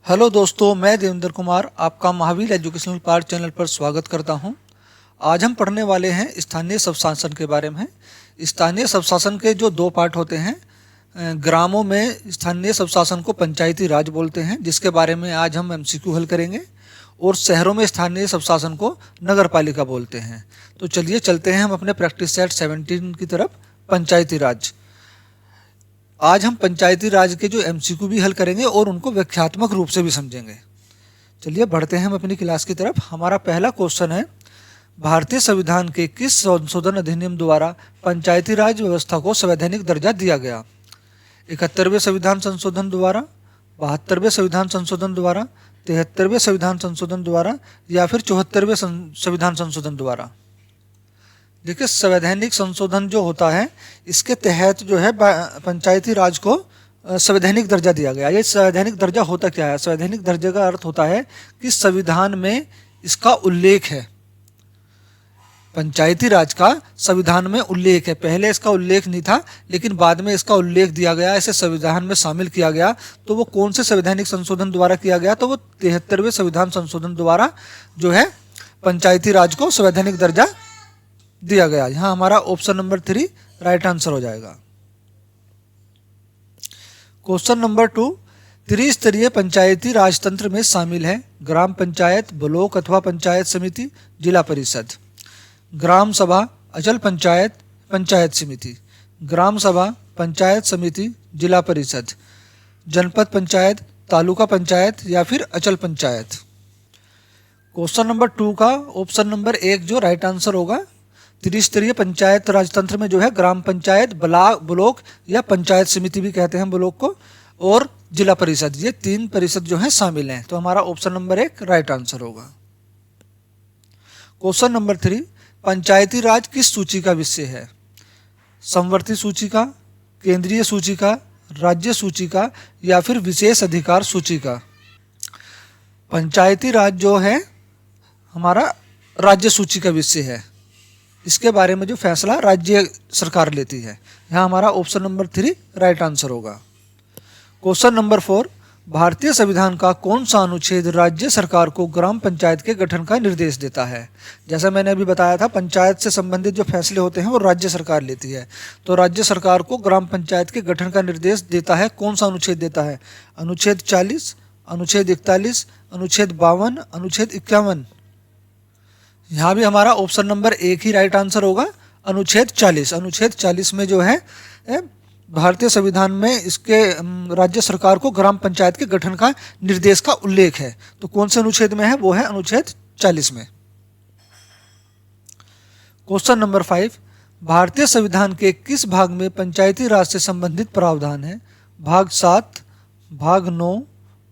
Hello दोस्तों, मैं देवेंद्र कुमार आपका महावीर एजुकेशनल पार्ट चैनल पर स्वागत करता हूं। आज हम पढ़ने वाले हैं स्थानीय स्वशासन के बारे में। स्थानीय स्वशासन के जो दो पार्ट होते हैं, ग्रामों में स्थानीय स्वशासन को पंचायती राज बोलते हैं, जिसके बारे में आज हम एमसीक्यू हल करेंगे, और शहरों में स्थानीय स्वशासन को नगर पालिका बोलते हैं। तो चलिए चलते हैं हम अपने प्रैक्टिस सेट 17 की तरफ, पंचायती राज। आज हम पंचायती राज के जो एमसीक्यू भी हल करेंगे और उनको व्याख्यात्मक रूप से भी समझेंगे। चलिए बढ़ते हैं हम अपनी क्लास की तरफ। हमारा पहला क्वेश्चन है, भारतीय संविधान के किस संशोधन अधिनियम द्वारा पंचायती राज व्यवस्था को संवैधानिक दर्जा दिया गया? 71वें संविधान संशोधन द्वारा, 72वें संविधान संशोधन द्वारा, 73वें संविधान संशोधन द्वारा, या फिर 74वें संविधान संशोधन द्वारा? देखिए, संवैधानिक संशोधन जो होता है, इसके तहत जो है पंचायती राज को संवैधानिक दर्जा दिया गया। ये संवैधानिक दर्जा होता क्या है? संवैधानिक दर्जे का अर्थ होता है कि संविधान में इसका उल्लेख है। पंचायती राज का संविधान में उल्लेख है। पहले इसका उल्लेख नहीं था, लेकिन बाद में इसका उल्लेख दिया गया, इसे संविधान में शामिल किया गया। तो वो कौन से संवैधानिक संशोधन द्वारा किया गया? तो वो 73वें संविधान संशोधन द्वारा जो है पंचायती राज को संवैधानिक दर्जा दिया गया। यहां हमारा ऑप्शन नंबर 3 राइट आंसर हो जाएगा। क्वेश्चन नंबर 2, त्रिस्तरीय पंचायती राजतंत्र में शामिल है ग्राम पंचायत, ब्लॉक अथवा पंचायत समिति, जिला परिषद। ग्राम सभा, अचल पंचायत, पंचायत समिति। ग्राम सभा, पंचायत समिति, जिला परिषद। जनपद पंचायत, तालुका पंचायत, या फिर अचल पंचायत। क्वेश्चन नंबर 2 का ऑप्शन नंबर 1 जो राइट आंसर होगा। त्रिस्तरीय पंचायत राजतंत्र में जो है ग्राम पंचायत, ब्लॉक या पंचायत समिति भी कहते हैं ब्लॉक को, और जिला परिषद, ये 3 परिषद जो है शामिल हैं। तो हमारा ऑप्शन नंबर 1 राइट आंसर होगा। क्वेश्चन नंबर 3, पंचायती राज किस सूची का विषय है? समवर्ती सूची का, केंद्रीय सूची का, राज्य सूची का, या फिर विशेष अधिकार सूची का? पंचायती राज जो है हमारा राज्य सूची का विषय है। इसके बारे में जो फैसला राज्य सरकार लेती है। यहाँ हमारा ऑप्शन नंबर 3 राइट आंसर होगा। क्वेश्चन नंबर 4, भारतीय संविधान का कौन सा अनुच्छेद राज्य सरकार को ग्राम पंचायत के गठन का निर्देश देता है? जैसा मैंने अभी बताया था, पंचायत से संबंधित जो फैसले होते हैं वो राज्य सरकार लेती है। तो राज्य सरकार को ग्राम पंचायत के गठन का निर्देश देता है, कौन सा अनुच्छेद देता है? अनुच्छेद 40, अनुच्छेद 41, अनुच्छेद 52, अनुच्छेद 51? यहाँ भी हमारा ऑप्शन नंबर 1 ही राइट आंसर होगा, अनुच्छेद 40। अनुच्छेद 40 में जो है भारतीय संविधान में इसके राज्य सरकार को ग्राम पंचायत के गठन का निर्देश का उल्लेख है। तो कौन से अनुच्छेद में है? वो है अनुच्छेद 40 में। क्वेश्चन नंबर 5, भारतीय संविधान के किस भाग में पंचायती राज से संबंधित प्रावधान है? भाग 7, भाग 9,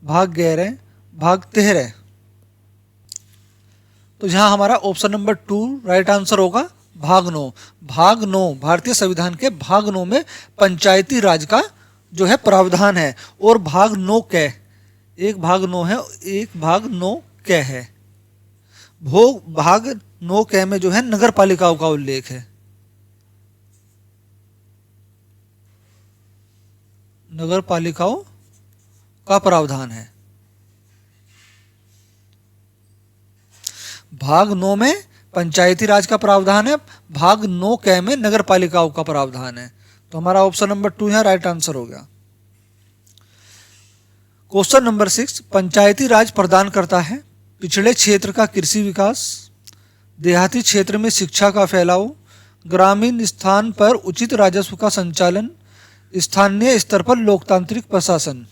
भाग 11, भाग 13? तो यहाँ हमारा ऑप्शन नंबर 2 राइट आंसर होगा, भाग 9। भाग 9, भारतीय संविधान के भाग 9 में पंचायती राज का जो है प्रावधान है। और भाग 9 कै, एक भाग 9 है, एक भाग 9 कै है। भाग 9 कै में जो है नगर पालिकाओं का उल्लेख है। नगर पालिकाओं का प्रावधान है। भाग 9 में पंचायती राज का प्रावधान है, भाग 9 कै में नगर पालिकाओं का प्रावधान है। तो हमारा ऑप्शन नंबर 2 यहाँ राइट आंसर हो गया। क्वेश्चन नंबर 6, पंचायती राज प्रदान करता है पिछड़े क्षेत्र का कृषि विकास, देहाती क्षेत्र में शिक्षा का फैलाव, ग्रामीण स्थान पर उचित राजस्व का संचालन, स्थानीय स्तर पर लोकतांत्रिक प्रशासन।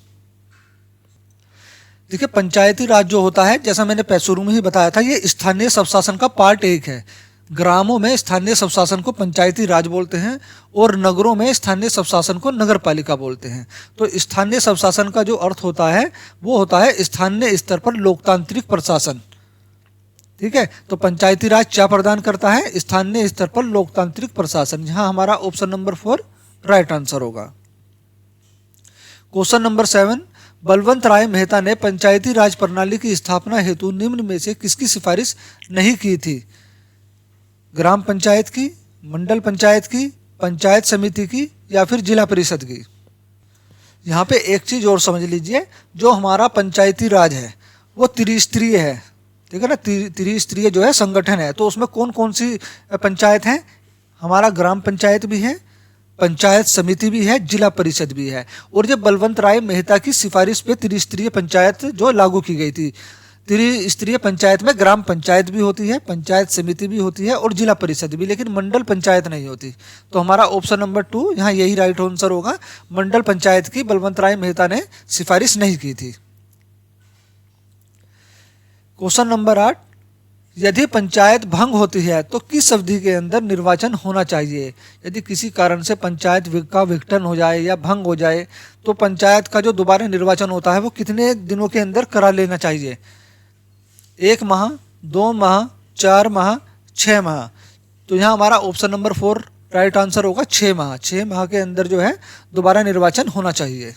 देखिए, पंचायती राज जो होता है, जैसा मैंने शुरू में ही बताया था, ये स्थानीय स्वशासन का पार्ट 1 है। ग्रामों में स्थानीय स्वशासन को पंचायती राज बोलते हैं, और नगरों में स्थानीय स्वशासन को नगर पालिका बोलते हैं। तो स्थानीय स्वशासन का जो अर्थ होता है वो होता है स्थानीय स्तर पर लोकतांत्रिक प्रशासन। ठीक है, तो पंचायती राज क्या प्रदान करता है? स्थानीय स्तर पर लोकतांत्रिक प्रशासन। यहाँ हमारा ऑप्शन नंबर 4 राइट आंसर होगा। क्वेश्चन नंबर 7, बलवंत राय मेहता ने पंचायती राज प्रणाली की स्थापना हेतु निम्न में से किसकी सिफारिश नहीं की थी? ग्राम पंचायत की, मंडल पंचायत की, पंचायत समिति की, या फिर जिला परिषद की? यहाँ पे एक चीज और समझ लीजिए, जो हमारा पंचायती राज है वो त्रिस्तरीय है, ठीक है ना। त्रिस्तरीय जो है संगठन है, तो उसमें कौन कौन सी पंचायत है? हमारा ग्राम पंचायत भी है, पंचायत समिति भी है, जिला परिषद भी है। और जब बलवंत राय मेहता की सिफारिश पे त्रिस्तरीय पंचायत जो लागू की गई थी, त्रिस्तरीय पंचायत में ग्राम पंचायत भी होती है, पंचायत समिति भी होती है और जिला परिषद भी, लेकिन मंडल पंचायत नहीं होती। तो हमारा ऑप्शन नंबर 2 यहाँ यही राइट आंसर होगा। मंडल पंचायत की बलवंत राय मेहता ने सिफारिश नहीं की थी। क्वेश्चन नंबर 8, यदि पंचायत भंग होती है तो किस अवधि के अंदर निर्वाचन होना चाहिए? यदि किसी कारण से पंचायत का विघटन हो जाए या भंग हो जाए तो पंचायत का जो दोबारा निर्वाचन होता है वो कितने दिनों के अंदर करा लेना चाहिए? 1 माह, 2 माह, 4 माह, 6 माह। तो यहाँ हमारा ऑप्शन नंबर 4 राइट आंसर होगा, 6 माह। 6 माह के अंदर जो है दोबारा निर्वाचन होना चाहिए।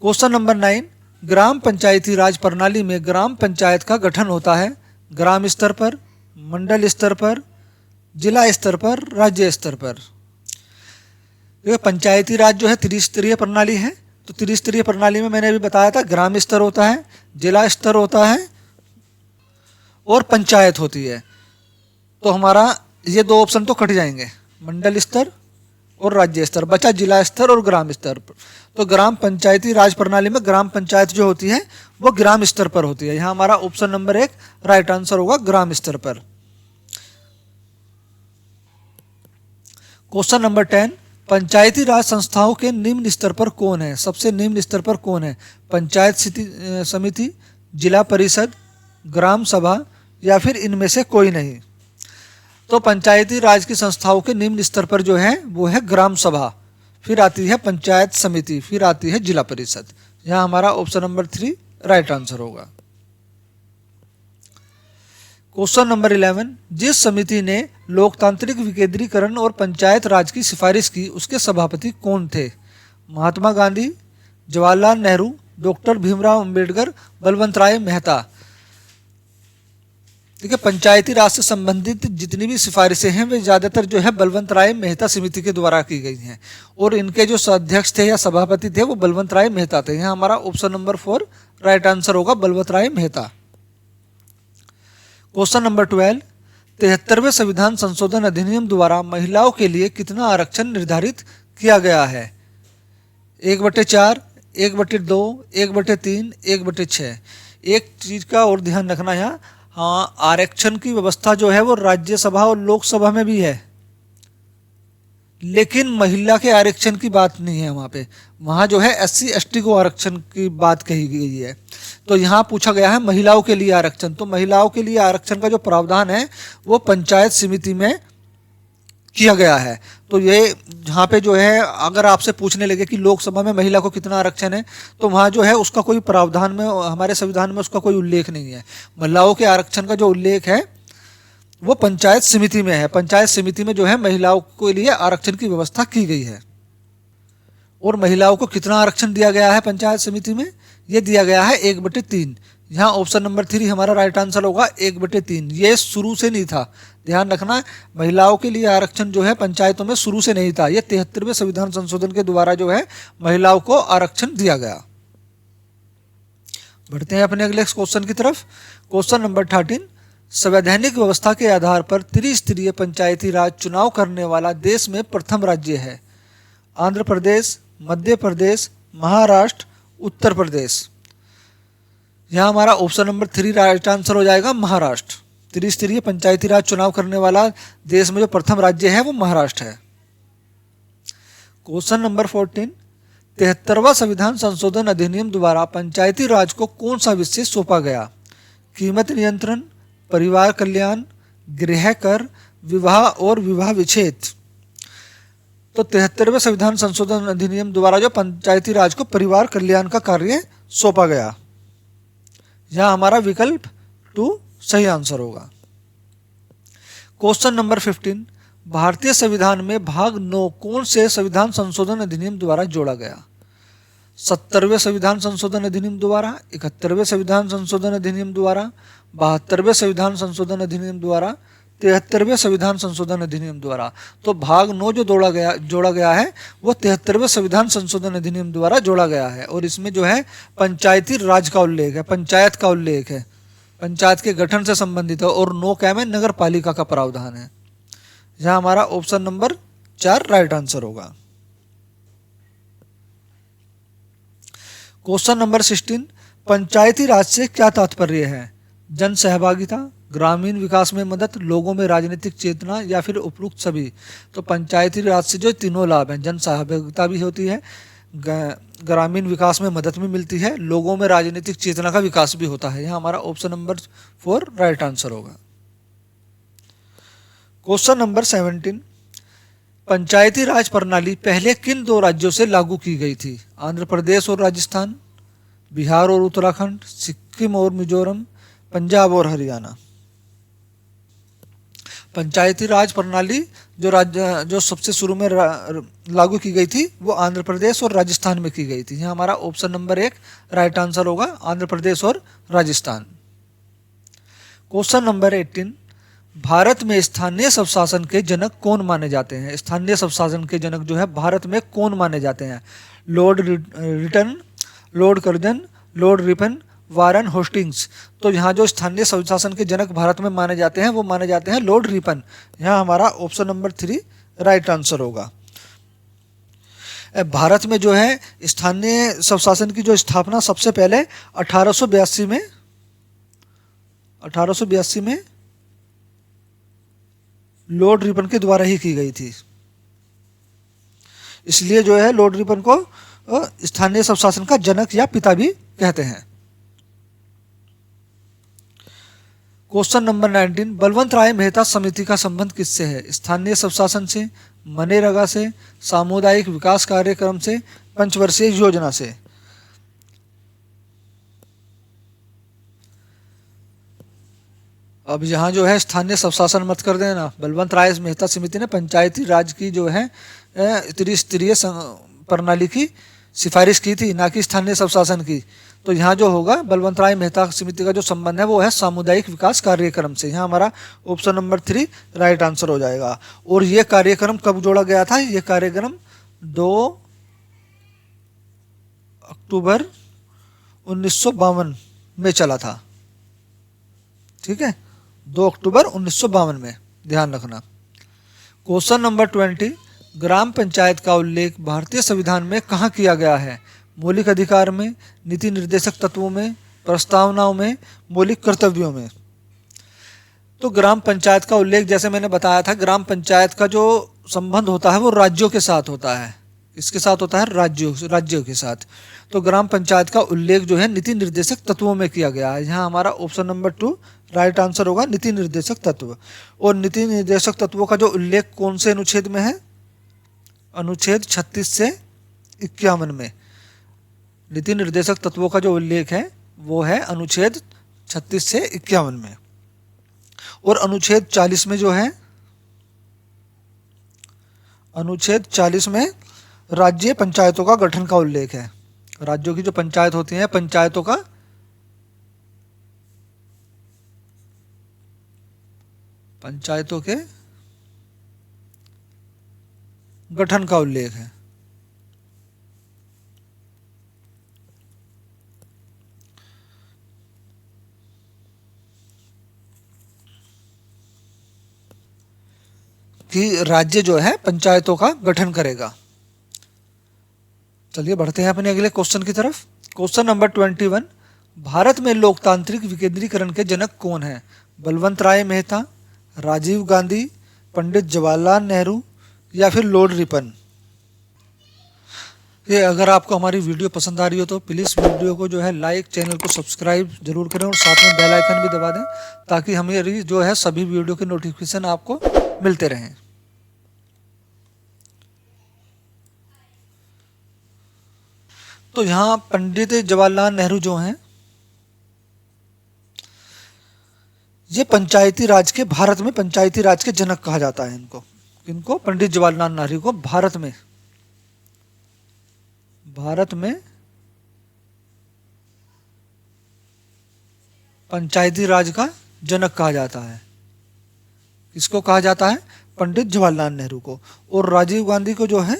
क्वेश्चन नंबर 9, ग्राम पंचायती राज प्रणाली में ग्राम पंचायत का गठन होता है ग्राम स्तर पर, मंडल स्तर पर, जिला स्तर पर, राज्य स्तर पर। पंचायती राज जो है त्रिस्तरीय प्रणाली है, तो त्रिस्तरीय प्रणाली में मैंने अभी बताया था ग्राम स्तर होता है, जिला स्तर होता है और पंचायत होती है। तो हमारा ये 2 ऑप्शन तो कट जाएंगे, मंडल स्तर और राज्य स्तर, बचा जिला स्तर और ग्राम स्तर पर। तो ग्राम पंचायती राज प्रणाली में ग्राम पंचायत जो होती है वो ग्राम स्तर पर होती है। यहाँ हमारा ऑप्शन नंबर 1 राइट आंसर होगा, ग्राम स्तर पर। क्वेश्चन नंबर 10, पंचायती राज संस्थाओं के निम्न स्तर पर कौन है? सबसे निम्न स्तर पर कौन है? पंचायत समिति, जिला परिषद, ग्राम सभा या फिर इनमें से कोई नहीं। तो पंचायती राज की संस्थाओं के निम्न स्तर पर जो है वो है ग्राम सभा, फिर आती है पंचायत समिति, फिर आती है जिला परिषद। यहाँ हमारा ऑप्शन नंबर 3 राइट आंसर होगा। क्वेश्चन नंबर 11, जिस समिति ने लोकतांत्रिक विकेंद्रीकरण और पंचायत राज की सिफारिश की उसके सभापति कौन थे? महात्मा गांधी, जवाहरलाल नेहरू, डॉक्टर भीमराव अंबेडकर, बलवंत राय मेहता। ठीक है, पंचायती राज से संबंधित जितनी भी सिफारिशें हैं वे ज़्यादातर जो है बलवंत राय मेहता समिति के द्वारा की गई हैं, और इनके जो अध्यक्ष थे या सभापति थे वो बलवंत राय मेहता थे। यहाँ हमारा ऑप्शन नंबर 4 राइट आंसर होगा, बलवंत राय मेहता। क्वेश्चन नंबर 12, 73वें संविधान संशोधन अधिनियम द्वारा महिलाओं के लिए कितना आरक्षण निर्धारित किया गया है? 1/4, 1/2, 1/3, 1/6। एक चीज का और ध्यान रखना यहाँ, हाँ, आरक्षण की व्यवस्था जो है वो राज्यसभा और लोकसभा में भी है, लेकिन महिला के आरक्षण की बात नहीं है वहाँ पे। वहाँ जो है SC ST को आरक्षण की बात कही गई है। तो यहाँ पूछा गया है महिलाओं के लिए आरक्षण। तो महिलाओं के लिए आरक्षण का जो प्रावधान है वो पंचायत समिति में किया गया है। तो ये यहाँ पे जो है अगर आपसे पूछने लगे कि लोकसभा में महिला को कितना आरक्षण है, तो वहाँ जो है उसका कोई प्रावधान में, हमारे संविधान में उसका कोई उल्लेख नहीं है। महिलाओं के आरक्षण का जो उल्लेख है वो पंचायत समिति में है। पंचायत समिति में जो है महिलाओं के लिए आरक्षण की व्यवस्था की गई है। और महिलाओं को कितना आरक्षण दिया गया है पंचायत समिति में? ये दिया गया है 1/3। यहाँ ऑप्शन नंबर 3 हमारा राइट आंसर होगा, 1/3। ये शुरू से नहीं था, ध्यान रखना। महिलाओं के लिए आरक्षण जो है पंचायतों में शुरू से नहीं था, ये 73वें संविधान संशोधन के द्वारा जो है महिलाओं को आरक्षण दिया गया। बढ़ते हैं अपने अगले क्वेश्चन की तरफ। क्वेश्चन नंबर 13, संवैधानिक व्यवस्था के आधार पर त्रिस्तरीय पंचायती राज चुनाव करने वाला देश में प्रथम राज्य है? आंध्र प्रदेश, मध्य प्रदेश, महाराष्ट्र, उत्तर प्रदेश। यहाँ हमारा ऑप्शन नंबर 3 राइट आंसर हो जाएगा, महाराष्ट्र। त्रिस्तरीय पंचायती राज चुनाव करने वाला देश में जो प्रथम राज्य है वो महाराष्ट्र है। क्वेश्चन नंबर 14, 73वां संविधान संशोधन अधिनियम द्वारा पंचायती राज को कौन सा विषय सौंपा गया? कीमत नियंत्रण, परिवार कल्याण, गृह कर, विवाह और विवाह विच्छेद। तो 73वें संविधान संशोधन अधिनियम द्वारा जो पंचायती राज को परिवार कल्याण का कार्य सौंपा गया। यहाँ हमारा विकल्प 2 सही आंसर होगा। क्वेश्चन नंबर 15, भारतीय संविधान में भाग 9 कौन से संविधान संशोधन अधिनियम द्वारा जोड़ा गया? 70वें संविधान संशोधन अधिनियम द्वारा, 71वें संविधान संशोधन अधिनियम द्वारा, 72वें संविधान संशोधन अधिनियम द्वारा, 73वें संविधान संशोधन अधिनियम द्वारा। तो भाग 9 जो जोड़ा गया है वो 73वें संविधान संशोधन अधिनियम द्वारा जोड़ा गया है। और इसमें जो है पंचायती राज का उल्लेख है, पंचायत का उल्लेख है, पंचायत के गठन से संबंधित है। और 9 क्या में नगर पालिका का प्रावधान है। यहाँ हमारा ऑप्शन नंबर 4 राइट आंसर होगा। क्वेश्चन नंबर 16, पंचायती राज से क्या तात्पर्य है? जन सहभागिता, ग्रामीण विकास में मदद, लोगों में राजनीतिक चेतना या फिर उपरोक्त सभी। तो पंचायती राज से जो तीनों लाभ हैं, जन सहभागिता भी होती है, ग्रामीण विकास में मदद भी मिलती है, लोगों में राजनीतिक चेतना का विकास भी होता है। यहाँ हमारा ऑप्शन नंबर 4 राइट आंसर होगा। क्वेश्चन नंबर 17, पंचायती राज प्रणाली पहले किन 2 राज्यों से लागू की गई थी? आंध्र प्रदेश और राजस्थान, बिहार और उत्तराखंड, सिक्किम और मिजोरम, पंजाब और हरियाणा। पंचायती राज प्रणाली जो सबसे शुरू में लागू की गई थी वो आंध्र प्रदेश और राजस्थान में की गई थी। यहाँ हमारा ऑप्शन नंबर 1 राइट आंसर होगा, आंध्र प्रदेश और राजस्थान। क्वेश्चन नंबर 18, भारत में स्थानीय स्वशासन के जनक कौन माने जाते हैं? स्थानीय स्वशासन के जनक जो है भारत में कौन माने जाते हैं? Lord Lytton, Lord Curzon, Lord Ripon, Warren Hastings. तो यहाँ जो स्थानीय स्वशासन के जनक भारत में माने जाते हैं वो माने जाते हैं लॉर्ड रिपन। यहाँ हमारा ऑप्शन नंबर 3 राइट आंसर होगा। भारत में जो है स्थानीय स्वशासन की जो स्थापना सबसे पहले 1882 में लॉर्ड रिपन के द्वारा ही की गई थी। इसलिए जो है लॉर्ड रिपन को स्थानीय स्वशासन का जनक या पिता भी कहते हैं। क्वेश्चन नंबर 19, बलवंत राय मेहता समिति का संबंध किससे है? स्थानीय स्वशासन से, मनरेगा से, सामुदायिक विकास कार्यक्रम से, पंचवर्षीय योजना से। अब यहाँ जो है स्थानीय स्वशासन मत कर देना। बलवंत राय मेहता समिति ने पंचायती राज की जो है त्रिस्तरीय प्रणाली की सिफारिश की थी, ना कि स्थानीय स्वशासन की। तो यहाँ जो होगा बलवंत राय मेहता समिति का जो संबंध है वो है सामुदायिक विकास कार्यक्रम से। यहाँ हमारा ऑप्शन नंबर 3 राइट आंसर हो जाएगा। और ये कार्यक्रम कब जोड़ा गया था? ये कार्यक्रम 2 अक्टूबर 1952 में चला था। ठीक है, 2 अक्टूबर 1952 में, ध्यान रखना। क्वेश्चन नंबर 20, ग्राम पंचायत का उल्लेख भारतीय संविधान में कहाँ किया गया है? मौलिक अधिकार में, नीति निर्देशक तत्वों में, प्रस्तावनाओं में, मौलिक कर्तव्यों में। तो ग्राम पंचायत का उल्लेख जैसे मैंने बताया था, ग्राम पंचायत का जो संबंध होता है वो राज्यों के साथ होता है। इसके साथ होता है राज्यों के साथ। तो ग्राम पंचायत का उल्लेख जो है नीति निर्देशक तत्वों में किया गया है। यहाँ हमारा ऑप्शन नंबर 2 राइट आंसर होगा, नीति निर्देशक तत्व। और नीति निर्देशक तत्वों का जो उल्लेख कौन से अनुच्छेद में है? अनुच्छेद 36 से 51 में। नीति निर्देशक तत्वों का जो उल्लेख है वो है अनुच्छेद 36 से 51 में। और अनुच्छेद 40 में जो है, अनुच्छेद 40 में राज्य पंचायतों का गठन का उल्लेख है। राज्यों की जो पंचायत होती हैं, पंचायतों के गठन का उल्लेख है। कि राज्य जो है पंचायतों का गठन करेगा। चलिए बढ़ते हैं अपने अगले क्वेश्चन की तरफ। क्वेश्चन नंबर 21, भारत में लोकतांत्रिक विकेंद्रीकरण के जनक कौन है? बलवंत राय मेहता, राजीव गांधी, पंडित जवाहरलाल नेहरू या फिर लॉर्ड रिपन। ये अगर आपको हमारी वीडियो पसंद आ रही हो तो प्लीज़ वीडियो को जो है लाइक, चैनल को सब्सक्राइब जरूर करें और साथ में बेल आइकन भी दबा दें ताकि हमें जो है सभी वीडियो के नोटिफिकेशन आपको मिलते रहें। तो यहाँ पंडित जवाहरलाल नेहरू जो हैं, ये पंचायती राज के, भारत में पंचायती राज के जनक कहा जाता है इनको। किनको? पंडित जवाहरलाल नेहरू को भारत में पंचायती राज का जनक कहा जाता है। किसको कहा जाता है? पंडित जवाहरलाल नेहरू को। और राजीव गांधी को जो है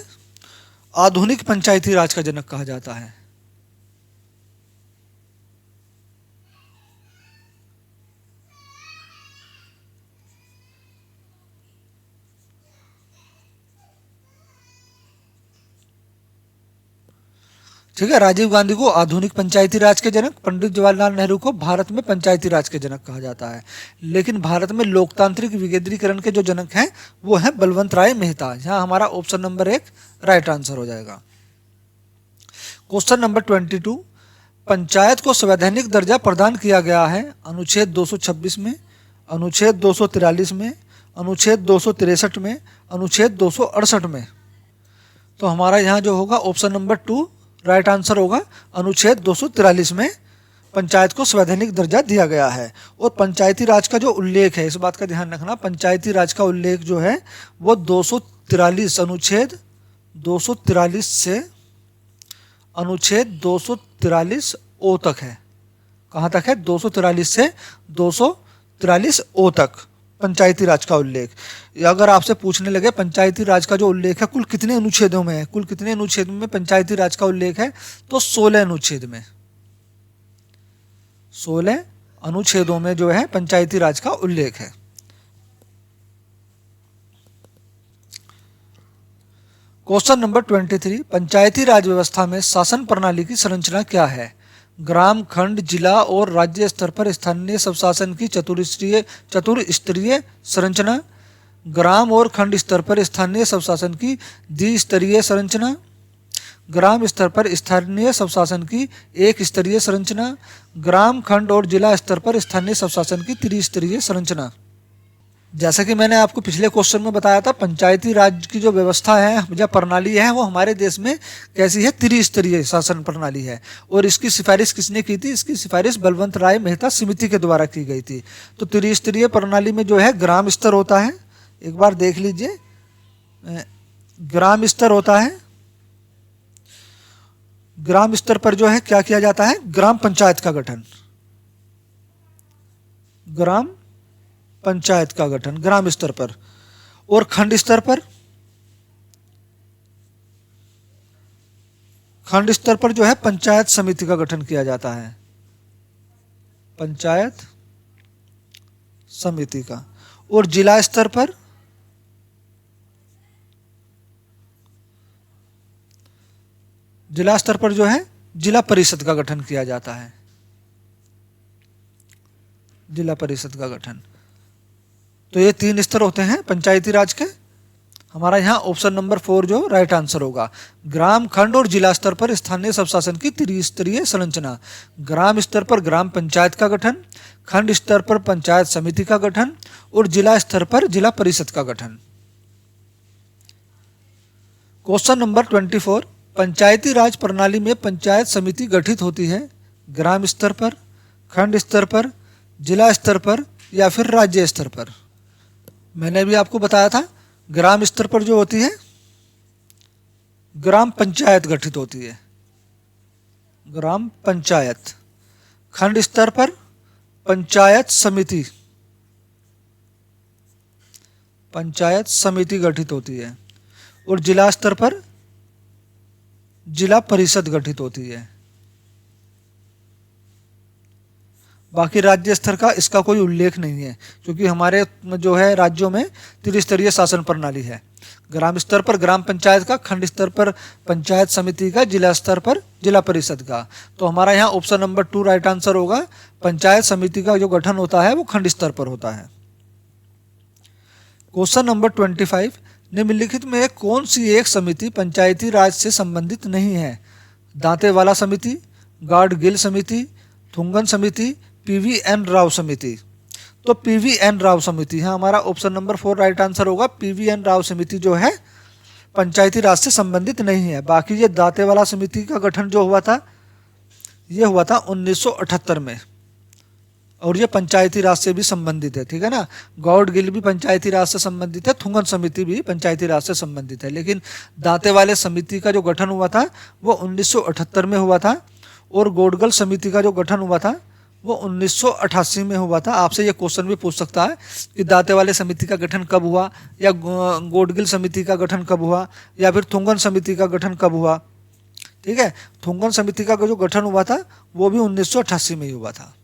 आधुनिक पंचायती राज का जनक कहा जाता है। ठीक है, राजीव गांधी को आधुनिक पंचायती राज के जनक, पंडित जवाहरलाल नेहरू को भारत में पंचायती राज के जनक कहा जाता है। लेकिन भारत में लोकतांत्रिक विकेंद्रीकरण के जो जनक हैं वो हैं बलवंत राय मेहता। यहाँ हमारा ऑप्शन नंबर 1 राइट आंसर हो जाएगा। क्वेश्चन नंबर 22, पंचायत को संवैधानिक दर्जा प्रदान किया गया है अनुच्छेद 226 में, अनुच्छेद 243 में, अनुच्छेद 263 में, अनुच्छेद 268 में। तो हमारा यहाँ जो होगा ऑप्शन नंबर 2 राइट आंसर होगा। अनुच्छेद 243 में पंचायत को संवैधानिक दर्जा दिया गया है। और पंचायती राज का जो उल्लेख है, इस बात का ध्यान रखना, पंचायती राज का उल्लेख जो है वो 243 अनुच्छेद 243 से अनुच्छेद 243 ओ तक है। कहाँ तक है? 243 से 243 ओ तक पंचायती राज का उल्लेख। अगर आपसे पूछने लगे पंचायती राज का जो उल्लेख है कुल कितने अनुच्छेदों में है, कुल कितने अनुच्छेद में पंचायती राज का उल्लेख है, तो 16 अनुच्छेद में, 16 अनुच्छेदों में जो है पंचायती राज का उल्लेख है। क्वेश्चन नंबर 23, पंचायती राज व्यवस्था में शासन प्रणाली की संरचना क्या है? ग्राम, खंड, जिला और राज्य स्तर पर स्थानीय स्वशासन की चतुर्स्तरीय संरचना, ग्राम और खंड स्तर पर स्थानीय स्वशासन की द्विस्तरीय संरचना, ग्राम स्तर पर स्थानीय स्वशासन की एक स्तरीय संरचना, ग्राम, खंड और जिला स्तर पर स्थानीय स्वशासन की त्रिस्तरीय संरचना। जैसा कि मैंने आपको पिछले क्वेश्चन में बताया था, पंचायती राज की जो व्यवस्था है या प्रणाली है वो हमारे देश में कैसी है? त्रिस्तरीय शासन प्रणाली है। और इसकी सिफारिश किसने की थी? इसकी सिफारिश बलवंत राय मेहता समिति के द्वारा की गई थी। तो त्रिस्तरीय प्रणाली में जो है ग्राम स्तर होता है, एक बार देख लीजिए, ग्राम स्तर होता है। ग्राम स्तर पर जो है क्या किया जाता है? ग्राम पंचायत का गठन, ग्राम पंचायत का गठन ग्राम स्तर पर। और खंड स्तर पर, खंड स्तर पर जो है पंचायत समिति का गठन किया जाता है, पंचायत समिति का। और जिला स्तर पर, जिला स्तर पर जो है जिला परिषद का गठन किया जाता है, जिला परिषद का गठन। तो ये 3 स्तर होते हैं पंचायती राज के। हमारा यहाँ ऑप्शन नंबर 4 जो राइट आंसर होगा। ग्राम, खंड और जिला स्तर पर स्थानीय स्वशासन की त्रिस्तरीय संरचना, ग्राम स्तर पर ग्राम पंचायत का गठन, खंड स्तर पर पंचायत समिति का गठन और जिला स्तर पर जिला परिषद का गठन। क्वेश्चन नंबर 24, पंचायती राज प्रणाली में पंचायत समिति गठित होती है ग्राम स्तर पर, खंड स्तर पर, जिला स्तर पर या फिर राज्य स्तर पर? मैंने भी आपको बताया था ग्राम स्तर पर जो होती है ग्राम पंचायत गठित होती है, ग्राम पंचायत। खंड स्तर पर पंचायत समिति, पंचायत समिति गठित होती है। और जिला स्तर पर जिला परिषद गठित होती है। बाकी राज्य स्तर का इसका कोई उल्लेख नहीं है, क्योंकि हमारे जो है राज्यों में त्रिस्तरीय शासन प्रणाली है। ग्राम स्तर पर ग्राम पंचायत का, खंड स्तर पर पंचायत समिति का, जिला स्तर पर जिला परिषद का। तो हमारा यहाँ ऑप्शन नंबर 2 राइट आंसर होगा। पंचायत समिति का जो गठन होता है वो खंड स्तर पर होता है। क्वेश्चन नंबर 25, निम्नलिखित में कौन सी एक समिति पंचायती राज से संबंधित नहीं है? दांतेवाला समिति, गार्ड गिल समिति, थुंगन समिति, PVN राव समिति। तो PVN राव समिति है हमारा ऑप्शन नंबर 4 राइट आंसर होगा। PVN राव समिति जो है पंचायती राज से संबंधित नहीं है। बाकी ये दांतेवाला समिति का गठन जो हुआ था ये हुआ था 1978 में, और ये पंचायती राज से भी संबंधित है, ठीक है ना। गॉड गिल भी पंचायती राज से संबंधित है, थुंगन समिति भी पंचायती राज से संबंधित है। लेकिन दांतेवाले समिति का जो गठन हुआ था वो 1978 में हुआ था, और गोडगल समिति का जो गठन हुआ था वो 1988 में हुआ था। आपसे ये क्वेश्चन भी पूछ सकता है कि दांतेवाले समिति का गठन कब हुआ, या गोडगिल समिति का गठन कब हुआ, या फिर थुंगन समिति का गठन कब हुआ। ठीक है, थुंगन समिति का जो गठन हुआ था वो भी 1988 में ही हुआ था।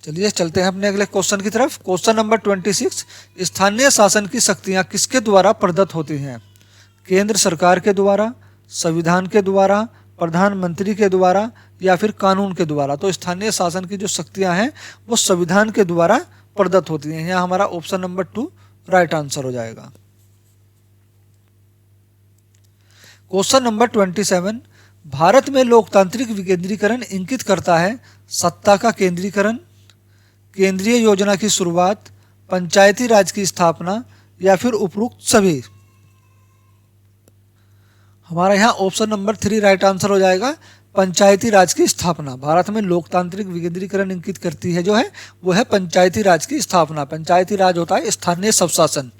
चलिए चलते हैं अपने अगले क्वेश्चन की तरफ। क्वेश्चन नंबर 26, स्थानीय शासन की शक्तियां किसके द्वारा प्रदत्त होती हैं? केंद्र सरकार के द्वारा, संविधान के द्वारा, प्रधानमंत्री के द्वारा, या फिर कानून के द्वारा। तो स्थानीय शासन की जो शक्तियां हैं वो संविधान के द्वारा प्रदत्त होती हैं। यहाँ हमारा ऑप्शन नंबर 2 राइट आंसर हो जाएगा। क्वेश्चन नंबर 27, भारत में लोकतांत्रिक विकेंद्रीकरण इंगित करता है सत्ता का केंद्रीकरण, केंद्रीय योजना की शुरुआत, पंचायती राज की स्थापना, या फिर उपरोक्त सभी। हमारा यहाँ ऑप्शन नंबर 3 राइट आंसर हो जाएगा, पंचायती राज की स्थापना। भारत में लोकतांत्रिक विकेंद्रीकरण इंगित करती है जो है वो है पंचायती राज की स्थापना। पंचायती राज होता है स्थानीय स्वशासन।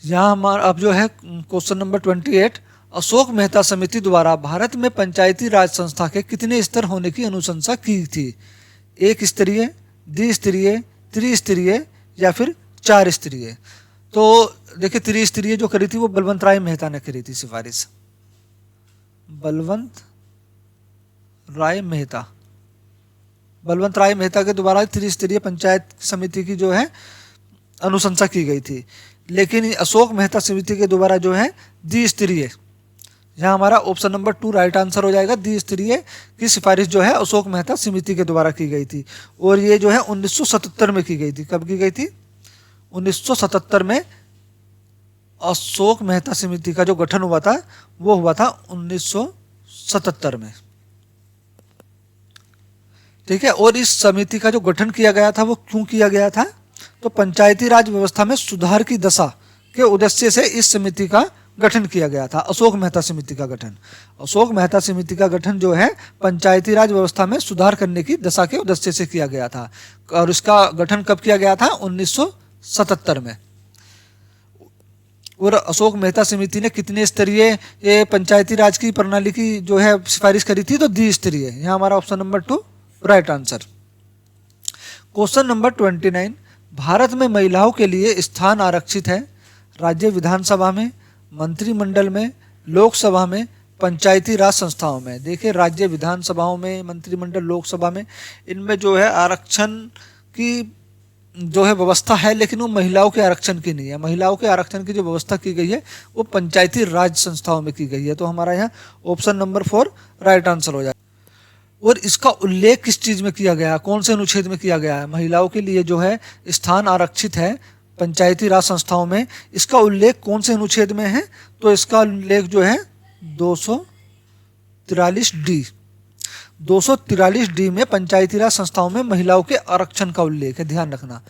यहाँ हमारा अब जो है क्वेश्चन नंबर 28, अशोक मेहता समिति द्वारा भारत में पंचायती राज संस्था के कितने स्तर होने की अनुशंसा की थी? 1 स्तरीय, द्विस्तरीय, त्रिस्तरीय, या फिर 4 स्तरीय। तो देखिए त्रिस्तरीय जो करी थी वो बलवंत राय मेहता ने करी थी सिफारिश। बलवंत राय मेहता के द्वारा त्रिस्तरीय पंचायत समिति की जो है अनुशंसा की गई थी। लेकिन अशोक मेहता समिति के द्वारा जो है द्विस्तरीय, यहाँ हमारा ऑप्शन नंबर 2 राइट आंसर हो जाएगा। द्विस्तरीय की सिफारिश जो है अशोक मेहता समिति के द्वारा की गई थी, और ये जो है 1977 में की गई थी। कब की गई थी? 1977 में अशोक मेहता समिति का जो गठन हुआ था वो हुआ था 1977 में। ठीक है, और इस समिति का जो गठन किया गया था वो क्यों किया गया था? तो पंचायती राज व्यवस्था में सुधार की दशा के उद्देश्य से इस समिति का गठन किया गया था। अशोक मेहता समिति का गठन, अशोक मेहता समिति का गठन जो है पंचायती राज व्यवस्था में सुधार करने की दशा के उद्देश्य से किया गया था। और इसका गठन कब किया गया था? 1977 में। और अशोक मेहता समिति ने कितने स्तरीय पंचायती राज की प्रणाली की जो है सिफारिश करी थी? तो द्विस्तरीय। यहाँ हमारा option number 2 right answer. Question number 29, Bharat में महिलाओं के लिए स्थान आरक्षित है राज्य विधानसभा में, मंत्रिमंडल में, लोकसभा में, पंचायती राज संस्थाओं में। देखिए राज्य विधानसभाओं में, मंत्रिमंडल, लोकसभा में, इनमें जो है आरक्षण की जो है व्यवस्था है, लेकिन वो महिलाओं के आरक्षण की नहीं है। महिलाओं के आरक्षण की जो व्यवस्था की गई है वो पंचायती राज संस्थाओं में की गई है। तो हमारा यहाँ ऑप्शन नंबर 4 राइट आंसर हो जाए। और इसका उल्लेख किस चीज में किया गया है? कौन से अनुच्छेद में किया गया है? महिलाओं के लिए जो है स्थान आरक्षित है पंचायती राज संस्थाओं में, इसका उल्लेख कौन से अनुच्छेद में है? तो इसका उल्लेख जो है 243D, 243D में पंचायती राज संस्थाओं में महिलाओं के आरक्षण का उल्लेख है। ध्यान रखना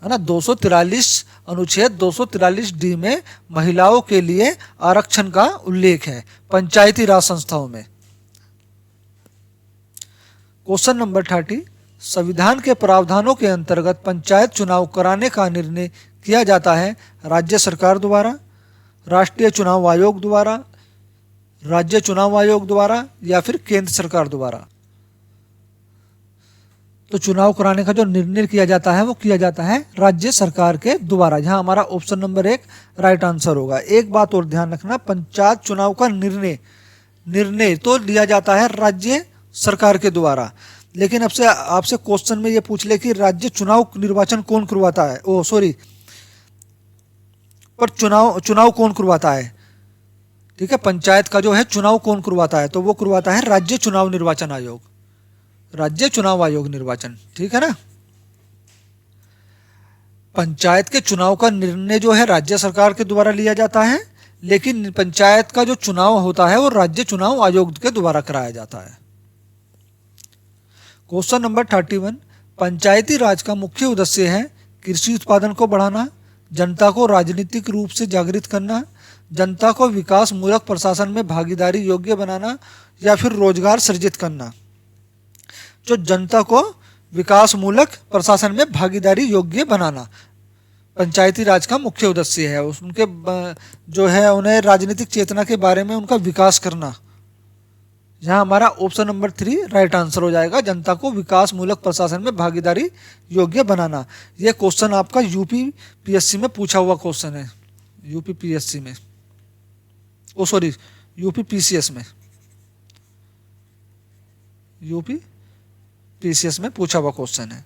है ना, 243 अनुच्छेद 243D में महिलाओं के लिए आरक्षण का उल्लेख है पंचायती राज संस्थाओं में। क्वेश्चन नंबर 30, संविधान के प्रावधानों के अंतर्गत पंचायत चुनाव कराने का निर्णय किया जाता है राज्य सरकार द्वारा, राष्ट्रीय चुनाव आयोग द्वारा, राज्य चुनाव आयोग द्वारा, या फिर केंद्र सरकार द्वारा। तो चुनाव कराने का जो निर्णय किया जाता है वो किया जाता है राज्य सरकार के द्वारा। यहाँ हमारा ऑप्शन नंबर 1 राइट आंसर होगा। एक बात और ध्यान रखना, पंचायत चुनाव का निर्णय तो लिया जाता है राज्य सरकार के द्वारा, लेकिन आपसे क्वेश्चन में ये पूछ ले कि राज्य चुनाव निर्वाचन कौन करवाता है, पर चुनाव कौन करवाता है? ठीक है, पंचायत का जो है चुनाव कौन करवाता है? तो वो करवाता है राज्य चुनाव निर्वाचन आयोग, राज्य चुनाव आयोग निर्वाचन। ठीक है ना, पंचायत के चुनाव का निर्णय जो है राज्य सरकार के द्वारा लिया जाता है, लेकिन पंचायत का जो चुनाव होता है वो राज्य चुनाव आयोग के द्वारा कराया जाता है। क्वेश्चन नंबर 31, पंचायती राज का मुख्य उद्देश्य है कृषि उत्पादन को बढ़ाना, जनता को राजनीतिक रूप से जागृत करना, जनता को विकास मूलक प्रशासन में भागीदारी योग्य बनाना, या फिर रोजगार सृजित करना। जो जनता को विकास मूलक प्रशासन में भागीदारी योग्य बनाना, पंचायती राज का मुख्य उद्देश्य है। उनके जो है उन्हें राजनीतिक चेतना के बारे में उनका विकास करना। यहाँ हमारा ऑप्शन नंबर 3 राइट आंसर हो जाएगा, जनता को विकास मूलक प्रशासन में भागीदारी योग्य बनाना। यह क्वेश्चन आपका यूपी पीएससी में पूछा हुआ क्वेश्चन है, यूपी पीएससी में, ओ सॉरी यूपी पीसीएस में, यूपी पीसीएस में पूछा हुआ क्वेश्चन है।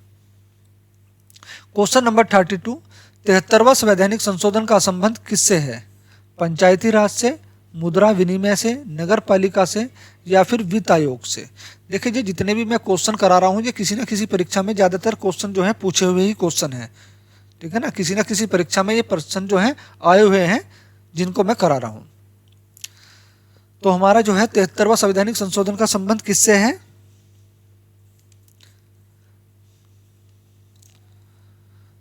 क्वेश्चन नंबर 32, 73वां संवैधानिक संशोधन का संबंध किससे है? पंचायती राज से, मुद्रा विनिमय से, नगर पालिका से या फिर वित्त आयोग से। देखिए जी, जितने भी मैं क्वेश्चन करा रहा हूँ ये किसी न किसी परीक्षा में ज़्यादातर क्वेश्चन जो है पूछे हुए ही क्वेश्चन है, ठीक है ना। किसी न किसी परीक्षा में ये प्रश्न जो है आए हुए हैं जिनको मैं करा रहा हूँ। तो हमारा जो है 73वां संवैधानिक संशोधन का संबंध किससे है?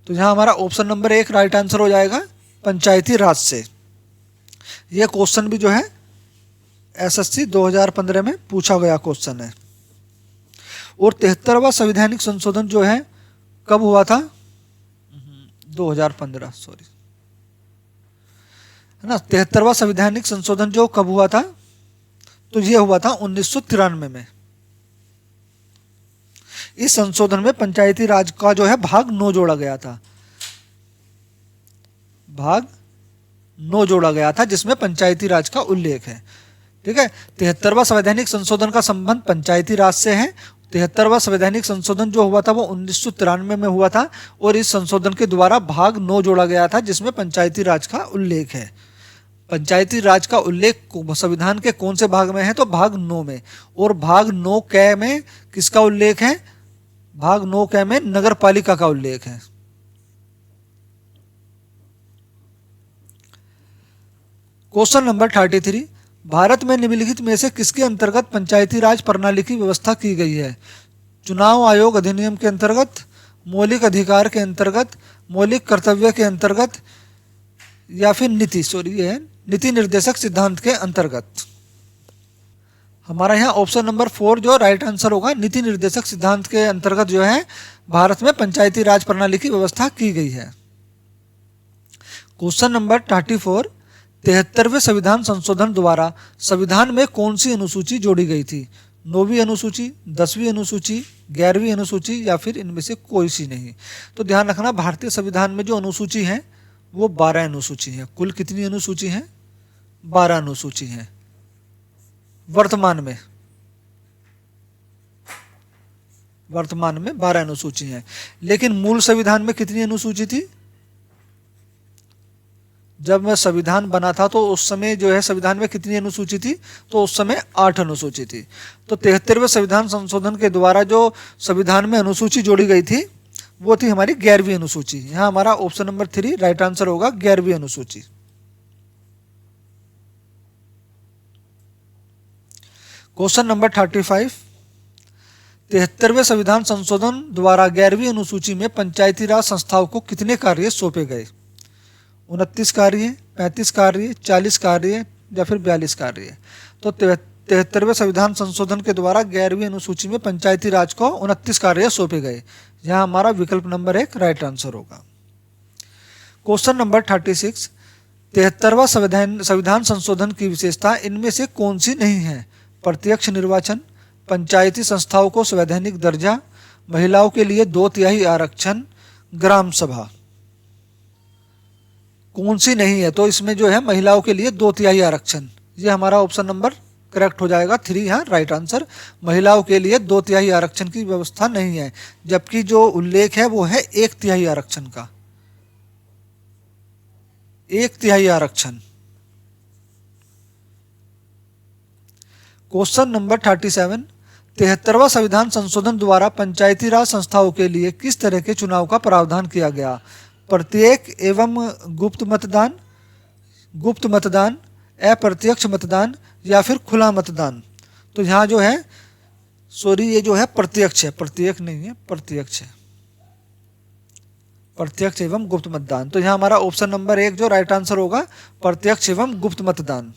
तो यहाँ हमारा ऑप्शन नंबर 1 राइट आंसर हो जाएगा, पंचायती राज से। यह क्वेश्चन भी जो है एसएससी 2015 में पूछा गया क्वेश्चन है। और 73वां संवैधानिक संशोधन जो है कब हुआ था? 2015, सॉरी, है ना। 73वां संवैधानिक संशोधन जो कब हुआ था? तो ये हुआ था 1993 में। इस संशोधन में पंचायती राज का जो है भाग 9 जोड़ा गया था, भाग 9 जोड़ा गया था जिसमें पंचायती राज का उल्लेख है, ठीक है। 73वां संवैधानिक संशोधन का संबंध पंचायती राज से है। 73वां संवैधानिक संशोधन जो हुआ था वो 1993 में हुआ था और इस संशोधन के द्वारा भाग 9 जोड़ा गया था जिसमें पंचायती राज का उल्लेख है। पंचायती राज का उल्लेख संविधान के कौन से भाग में है? तो भाग 9 में। और भाग 9 क में किसका उल्लेख है? भाग 9 क में नगर पालिका का उल्लेख है। क्वेश्चन नंबर 33, भारत में निम्नलिखित में से किसके अंतर्गत पंचायती राज प्रणाली की व्यवस्था की गई है? चुनाव आयोग अधिनियम के अंतर्गत, मौलिक अधिकार के अंतर्गत, मौलिक कर्तव्य के अंतर्गत या फिर नीति निर्देशक सिद्धांत के अंतर्गत। हमारा यहाँ ऑप्शन नंबर 4 जो राइट आंसर होगा, नीति निर्देशक सिद्धांत के अंतर्गत जो है भारत में पंचायती राज प्रणाली की व्यवस्था की गई है। क्वेश्चन नंबर 34, 73वें संविधान संशोधन द्वारा संविधान में कौन सी अनुसूची जोड़ी गई थी? 9वीं अनुसूची, 10वीं अनुसूची, 11वीं अनुसूची या फिर इनमें से कोई सी नहीं। तो ध्यान रखना, भारतीय संविधान में जो अनुसूची है वो 12 अनुसूची है। कुल कितनी अनुसूची है? 12 अनुसूची है वर्तमान में 12 अनुसूची है। लेकिन मूल संविधान में कितनी अनुसूची थी? जब वह संविधान बना था तो उस समय जो है संविधान में कितनी अनुसूची थी? तो उस समय 8 अनुसूची थी। तो 73वें संविधान संशोधन के द्वारा जो संविधान में अनुसूची जोड़ी गई थी वो थी हमारी 11वीं अनुसूची। यहाँ हमारा ऑप्शन नंबर 3 राइट आंसर होगा, 11वीं अनुसूची। क्वेश्चन नंबर 35, 73वें संविधान संशोधन द्वारा 11वीं अनुसूची में पंचायती राज संस्थाओं को कितने कार्य सौंपे गए? 29 कार्य, 35 कार्य, 40 कार्य या फिर 42 कार्य। तो 73वें संविधान संशोधन के द्वारा 11वीं अनुसूची में पंचायती राज को 29 कार्य सौंपे गए। यहाँ हमारा विकल्प नंबर 1 राइट आंसर होगा। क्वेश्चन नंबर 36, 73वां संविधान संशोधन की विशेषता इनमें से कौन सी नहीं है? प्रत्यक्ष निर्वाचन, पंचायती संस्थाओं को संवैधानिक दर्जा, महिलाओं के लिए 2/3 आरक्षण, ग्राम सभा। कौन सी नहीं है? तो इसमें जो है महिलाओं के लिए 2/3 आरक्षण, ये हमारा ऑप्शन नंबर करेक्ट हो जाएगा 3, यहाँ राइट आंसर। महिलाओं के लिए 2/3 आरक्षण की व्यवस्था नहीं है, जबकि जो उल्लेख है वो है 1/3 आरक्षण का, 1/3 आरक्षण। क्वेश्चन नंबर 37, 73वां संविधान संशोधन द्वारा पंचायती राज संस्थाओं के लिए किस तरह के चुनाव का प्रावधान किया गया? प्रत्येक एवं गुप्त मतदान, अप्रत्यक्ष मतदान या फिर खुला मतदान। तो यहाँ जो है ये जो है प्रत्यक्ष है, प्रत्येक नहीं है, प्रत्यक्ष है, प्रत्यक्ष एवं गुप्त मतदान। तो यहाँ हमारा ऑप्शन नंबर 1 जो राइट आंसर होगा, प्रत्यक्ष एवं गुप्त मतदान।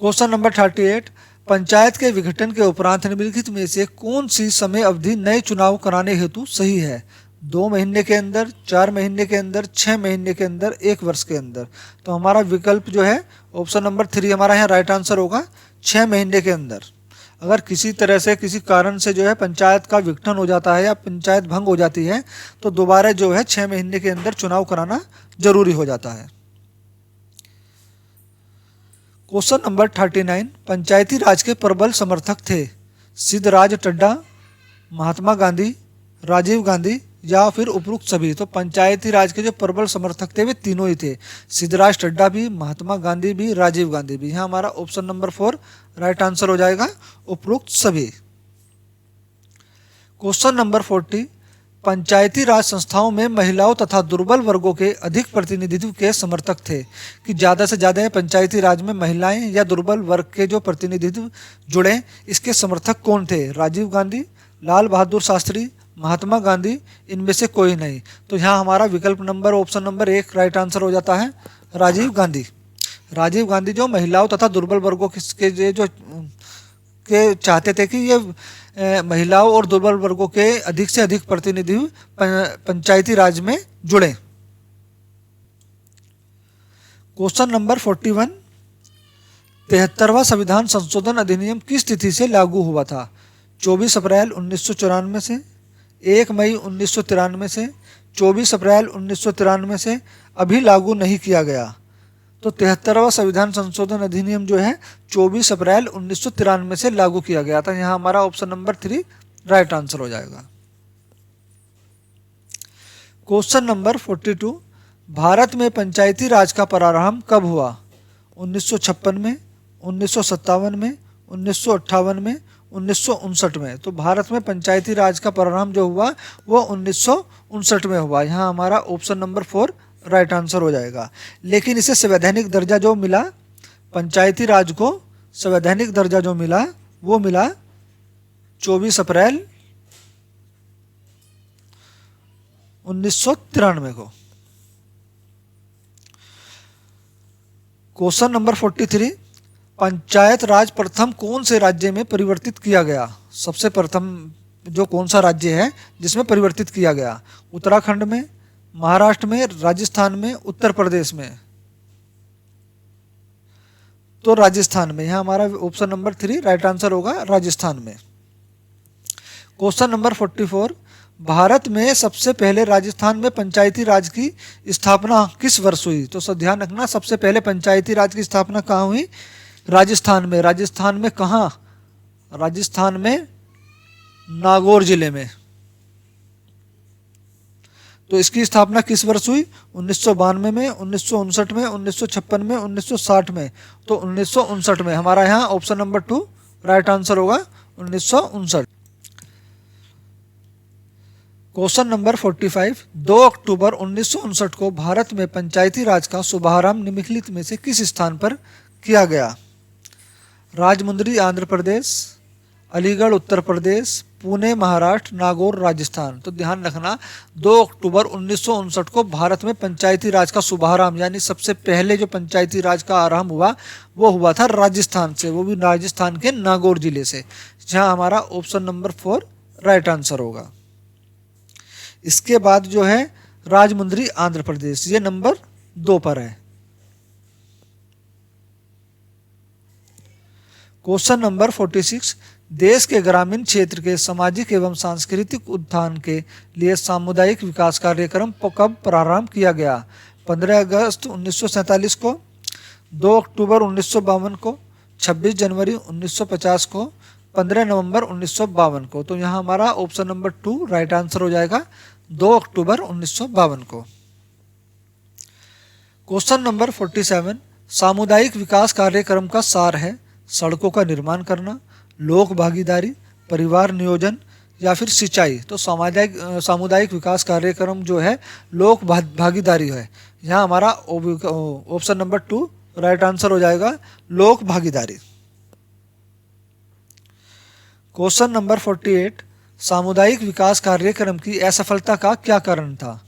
क्वेश्चन नंबर 38, पंचायत के विघटन के उपरांत निम्नलिखित में से कौन सी समय अवधि नए चुनाव कराने हेतु सही है? 2 महीने के अंदर, 4 महीने के अंदर, 6 महीने के अंदर, 1 वर्ष के अंदर। तो हमारा विकल्प जो है ऑप्शन नंबर 3 हमारा यहाँ राइट आंसर होगा, 6 महीने के अंदर। अगर किसी तरह से किसी कारण से जो है पंचायत का विघटन हो जाता है या पंचायत भंग हो जाती है तो दोबारा जो है 6 महीने के अंदर चुनाव कराना जरूरी हो जाता है। क्वेश्चन नंबर 39, पंचायती राज के प्रबल समर्थक थे सिद्धराज टड्डा, महात्मा गांधी, राजीव गांधी या फिर उपरोक्त सभी। तो पंचायती राज के जो प्रबल समर्थक थे वे तीनों ही थे, सिद्धराज टड्डा भी, महात्मा गांधी भी, राजीव गांधी भी। यहाँ हमारा ऑप्शन नंबर 4 राइट आंसर हो जाएगा, उपरोक्त सभी। क्वेश्चन नंबर 40, पंचायती राज संस्थाओं में महिलाओं तथा दुर्बल वर्गों के अधिक प्रतिनिधित्व के समर्थक थे कि ज़्यादा से ज़्यादा पंचायती राज में महिलाएं या दुर्बल वर्ग के जो प्रतिनिधित्व जुड़े, इसके समर्थक कौन थे? राजीव गांधी, लाल बहादुर शास्त्री, महात्मा गांधी, इनमें से कोई नहीं। तो यहाँ हमारा विकल्प number option number 1 right answer हो जाता है, राजीव गांधी। राजीव गांधी जो महिलाओं तथा दुर्बल वर्गों के जो के चाहते थे कि ये महिलाओं और दुर्बल वर्गों के अधिक से अधिक प्रतिनिधि पंचायती राज में जुड़े। क्वेश्चन नंबर 41, 73वां संविधान संशोधन अधिनियम किस तिथि से लागू हुआ था? 24 अप्रैल 1994 से, 1 मई 1993 से, 24 अप्रैल 1993 से, अभी लागू नहीं किया गया। तो 73वां संविधान संशोधन अधिनियम जो है 24 अप्रैल 1993 से लागू किया गया था। यहाँ हमारा ऑप्शन नंबर 3 राइट आंसर हो जाएगा। क्वेश्चन नंबर 42, भारत में पंचायती राज का प्रारंभ कब हुआ? 1956 में, 1957 में, 1958 में, 1959 में। तो भारत में पंचायती राज का प्रारंभ जो हुआ वो 1959 में हुआ। यहाँ हमारा ऑप्शन नंबर 4 राइट आंसर हो जाएगा। लेकिन इसे संवैधानिक दर्जा जो मिला, पंचायती राज को संवैधानिक दर्जा जो मिला वो मिला 24 अप्रैल 1993 को। क्वेश्चन नंबर 43, पंचायत राज प्रथम कौन से राज्य में परिवर्तित किया गया? सबसे प्रथम जो कौन सा राज्य है जिसमें परिवर्तित किया गया? उत्तराखंड में, महाराष्ट्र में, राजस्थान में, उत्तर प्रदेश में। तो राजस्थान में। यहाँ हमारा ऑप्शन नंबर 3 राइट आंसर होगा, राजस्थान में। क्वेश्चन नंबर 44, भारत में सबसे पहले राजस्थान में पंचायती राज की स्थापना किस वर्ष हुई? तो सब ध्यान रखना, सबसे पहले पंचायती राज की स्थापना कहाँ हुई? राजस्थान में। राजस्थान में कहाँ? राजस्थान में नागौर जिले में। तो इसकी स्थापना किस वर्ष हुई? 1992 में, 1959 में, 1956 में, 1960 में। तो 1959 में। हमारा यहाँ ऑप्शन नंबर 2 राइट आंसर होगा, 1959। क्वेश्चन नंबर 45, 2 अक्टूबर 1959 को भारत में पंचायती राज का शुभारंभ निम्नलिखित में से किस स्थान पर किया गया? राजमुंद्री आंध्र प्रदेश, अलीगढ़ उत्तर प्रदेश, पुणे महाराष्ट्र, नागौर राजस्थान। तो ध्यान रखना, 2 अक्टूबर 1959 को भारत में पंचायती राज का शुभारंभ यानी सबसे पहले जो पंचायती राज का आरंभ हुआ वो हुआ था राजस्थान से, वो भी राजस्थान के नागौर जिले से। जहां हमारा ऑप्शन नंबर 4 राइट आंसर होगा। इसके बाद जो है राजमुंद्री आंध्र प्रदेश, ये नंबर 2 पर है। क्वेश्चन नंबर 46, देश के ग्रामीण क्षेत्र के सामाजिक एवं सांस्कृतिक उत्थान के लिए सामुदायिक विकास कार्यक्रम कब प्रारंभ किया गया? 15 अगस्त 1947 को, 2 अक्टूबर 1952 को, 26 जनवरी 1950 को, 15 नवंबर 1952 को। तो यहाँ हमारा ऑप्शन नंबर 2 राइट आंसर हो जाएगा, 2 अक्टूबर 1952 को। क्वेश्चन नंबर 47, सामुदायिक विकास कार्यक्रम का सार है सड़कों का निर्माण करना, लोक भागीदारी, परिवार नियोजन या फिर सिंचाई। तो सामुदायिक विकास कार्यक्रम जो है लोक भागीदारी है। यहाँ हमारा ऑप्शन नंबर 2 राइट आंसर हो जाएगा, लोक भागीदारी। क्वेश्चन नंबर 48, सामुदायिक विकास कार्यक्रम की असफलता का क्या कारण था?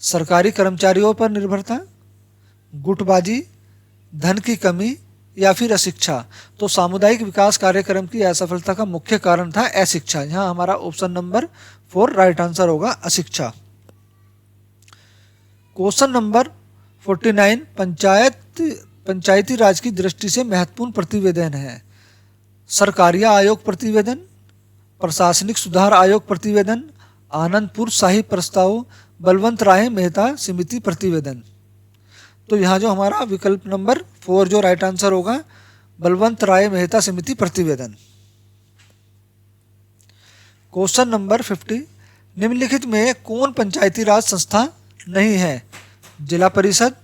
सरकारी कर्मचारियों पर निर्भरता, गुटबाजी, धन की कमी या फिर अशिक्षा। तो सामुदायिक विकास कार्यक्रम की असफलता का मुख्य कारण था अशिक्षा। यहाँ हमारा ऑप्शन नंबर 4 राइट आंसर होगा, अशिक्षा। क्वेश्चन नंबर 49 पंचायती राज की दृष्टि से महत्वपूर्ण प्रतिवेदन है। सरकारिया आयोग प्रतिवेदन, प्रशासनिक सुधार आयोग प्रतिवेदन, आनंदपुर शाही प्रस्ताव, बलवंत राय मेहता समिति प्रतिवेदन। तो यहाँ जो हमारा विकल्प नंबर 4 जो राइट आंसर होगा, बलवंत राय मेहता समिति प्रतिवेदन। क्वेश्चन नंबर 50 निम्नलिखित में कौन पंचायती राज संस्था नहीं है? जिला परिषद,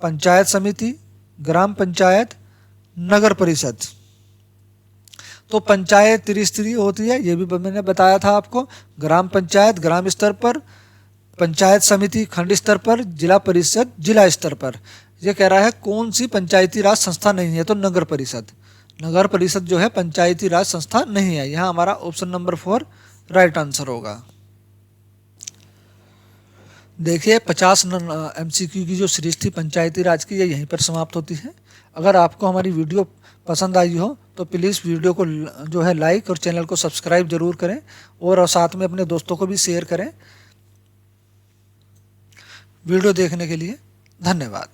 पंचायत समिति, ग्राम पंचायत, नगर परिषद। तो पंचायत त्रिस्तरीय होती है, ये भी मैंने बताया था आपको। ग्राम पंचायत ग्राम स्तर पर, पंचायत समिति खंड स्तर पर, जिला परिषद जिला स्तर पर। ये कह रहा है कौन सी पंचायती राज संस्था नहीं है, तो नगर परिषद। नगर परिषद जो है पंचायती राज संस्था नहीं है। यहाँ हमारा ऑप्शन नंबर 4 राइट आंसर होगा। देखिए 50 MCQ की जो सीरीज थी पंचायती राज की, ये यहीं पर समाप्त होती है। अगर आपको हमारी वीडियो पसंद आई हो तो प्लीज़ वीडियो को जो है लाइक और चैनल को सब्सक्राइब जरूर करें, और साथ में अपने दोस्तों को भी शेयर करें। वीडियो देखने के लिए धन्यवाद।